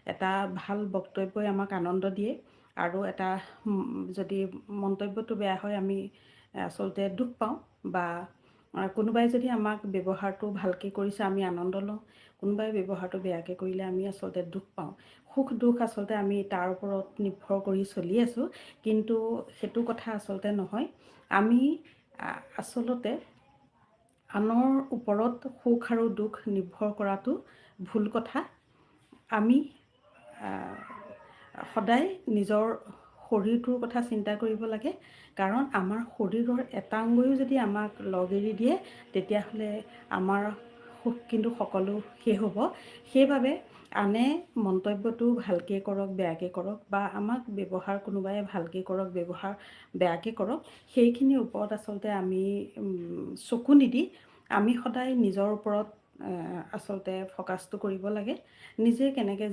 এটা ভাল বক্তব্যই আমাক আনন্দ দিয়ে আৰু এটা যদি মন্তব্যটো বেয়া হয় আমি আচলতে দুখ পাওঁ বা কোনোবাই যদি আমাক ব্যৱহাৰটো ভালকৈ কৰিছে আমি আনন্দ লওঁ, কোনোবাই ব্যৱহাৰটো বেয়াকৈ কৰিলে আমি আচলতে দুখ পাওঁ। সুখ দুখ আচলতে আমি তাৰ ওপৰত নিৰ্ভৰ কৰি চলি আছোঁ, কিন্তু সেইটো কথা আচলতে নহয়। আমি আচলতে আনৰ ওপৰত সুখ আৰু দুখ নিৰ্ভৰ কৰাটো ভুল কথা। আমি সদায় নিজৰ শৰীৰটোৰ কথা চিন্তা কৰিব লাগে, কাৰণ আমাৰ শৰীৰৰ এটা অংগইও যদি আমাক লগ এৰি দিয়ে তেতিয়াহ'লে আমাৰ সুখ কিন্তু সকলো শেষ হ'ব। সেইবাবে আনে মন্তব্যটো ভালকৈ কৰক বেয়াকৈ কৰক বা আমাক ব্যৱহাৰ কোনোবাই ভালকৈ কৰক ব্যৱহাৰ বেয়াকৈ কৰক, সেইখিনিৰ ওপৰত আচলতে আমি চকু নিদি আমি সদায় নিজৰ ওপৰত আচলতে ফ'কাছটো কৰিব লাগে। নিজে কেনেকৈ